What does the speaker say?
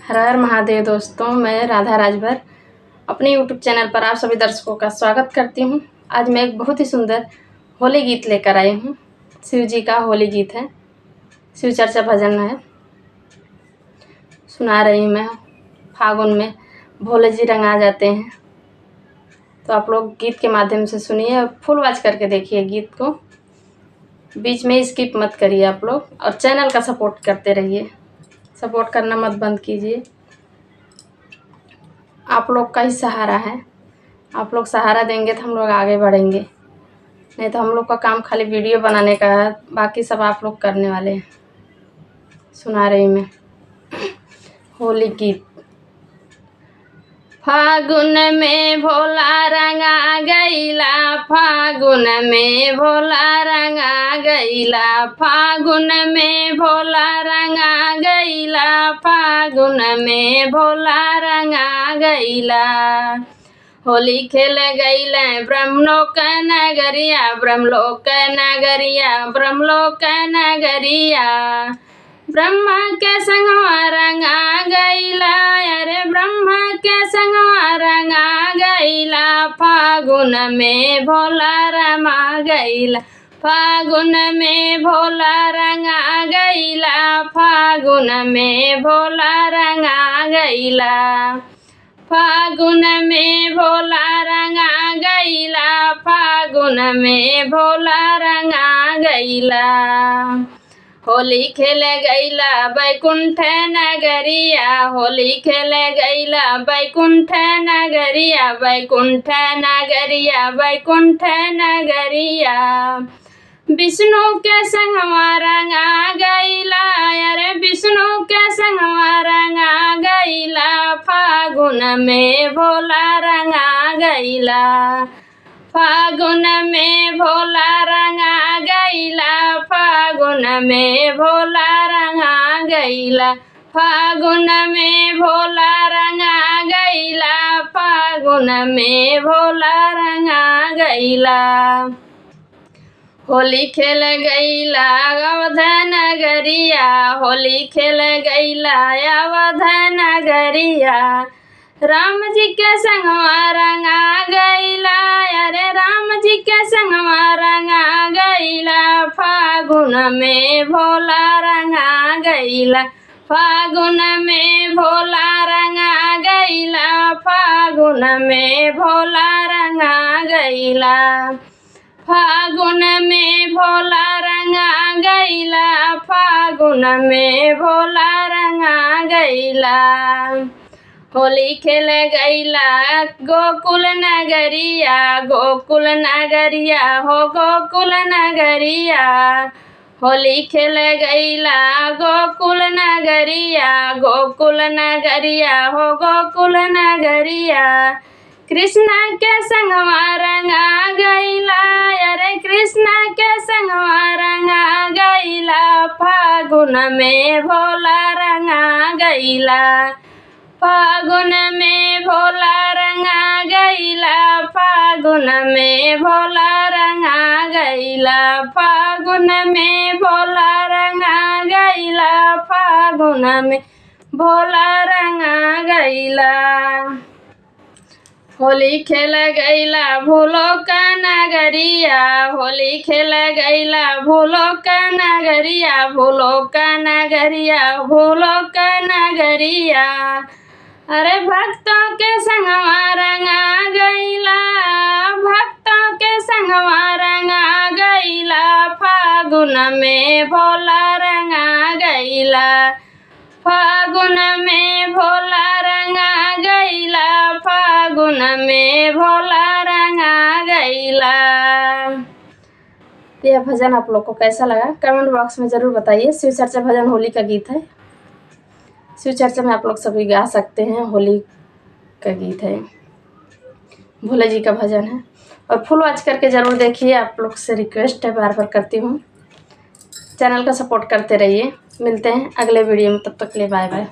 हर हर महादेव दोस्तों, मैं राधा राजभर अपने यूट्यूब चैनल पर आप सभी दर्शकों का स्वागत करती हूं। आज मैं एक बहुत ही सुंदर होली गीत लेकर आई हूं। शिव जी का होली गीत है, शिव चर्चा भजन है। सुना रही मैं। फागुन में भोले जी रंगा जाते हैं, तो आप लोग गीत के माध्यम से सुनिए और फुल वॉच करके देखिए गीत को। बीच में स्किप मत करिए आप लोग, और चैनल का सपोर्ट करते रहिए। सपोर्ट करना मत बंद कीजिए। आप लोग का ही सहारा है। आप लोग सहारा देंगे तो हम लोग आगे बढ़ेंगे, नहीं तो हम लोग का काम खाली वीडियो बनाने का है, बाकी सब आप लोग करने वाले हैं। सुना रही मैं होली गीत। फागुन में भोला रंगा गईला, फागुन में भोला रंगा गईला, फागुन में भोला रंगा गईला, फागुन में भोला रंगा गईला। होली खेल गईले ब्रह्मलोक नगरिया, ब्रह्मलोक नगरिया, ब्रह्मलोक नगरिया। ब्रह्मा के संगवा रंगा गईला, अरे ब्रह्मा के संगवा रंगा गईला, फागुन में भोला रमा गईला, फागुन में भोला रंगा गईला, फागुन में भोला रंगा गईला, फागुन में भोला रंगा गईला, फागुन में भोला रंगा गईला। होली खेल गईला बैकुंठ नगरिया, होली खेल गईला बैकुंठ नगरिया, बैकुंठ नगरिया, बैकुंठ नगरिया। विष्णु के संगवा रंगा गईला, अरे विष्णु के संगवा रंगा गईला, फागुन में भोला रंगा गईला, फागुन में भोला रंगा गईला, फागुन में भोला रंगा गईला, फागुन में भोला रंगा गईला, फागुन में भोला रंगा गईला। होली खेल गईला अवध नगरिया, होली खेल गईला अवध नगरिया। राम जी के संगवा रंगा गईला, अरे राम जी के संगवा रंगा गईला, फागुन में भोला रंगा गईला, फागुन में भोला रंगा गईला, फागुन में भोला रंगा गईला, फागुन में भोला रंगा गईला, फागुन में भोला रंगा गईला। होली खेल गईला गोकुल नगरिया, गोकुल नगरिया हो गोकुल नगरिया। होली खेल गईला गोकुल नगरिया, गोकुल नगरिया हो गोकुल नगरिया। कृष्णा के संगवा रंगा गईला, अरे कृष्णा के संगवा रंगा गईला, फागुन में भोला रंगा गईला, फागुन में भोला रंगा गईला, फागुन में भोला रंगा गईला, फागुन में भोला रंगा गईला, फागुन में भोला रंगा गईला। होली खेल गईला भूलोक नगरिया, होली खेल गईला भूलोक नगरिया, भूलोक नगरिया, भूलोक नगरिया। अरे भक्तों के संगवा रंगा गईला, भक्तों के संगवा रंगा गईला, फागुन में भोला रंगा गईला, फागुन में भोला रंगा गईला, फागुन में भोला रंगा गईला। यह भजन आप लोग को कैसा लगा कमेंट बॉक्स में ज़रूर बताइए। शिव चर्चा भजन होली का गीत है। शिव चर्चा में आप लोग सभी गा सकते हैं, होली का गीत है, भोले जी का भजन है। और फुल वॉच करके ज़रूर देखिए, आप लोग से रिक्वेस्ट है, बार बार करती हूँ। चैनल का सपोर्ट करते रहिए। मिलते हैं अगले वीडियो में, तब तक के लिए बाय बाय।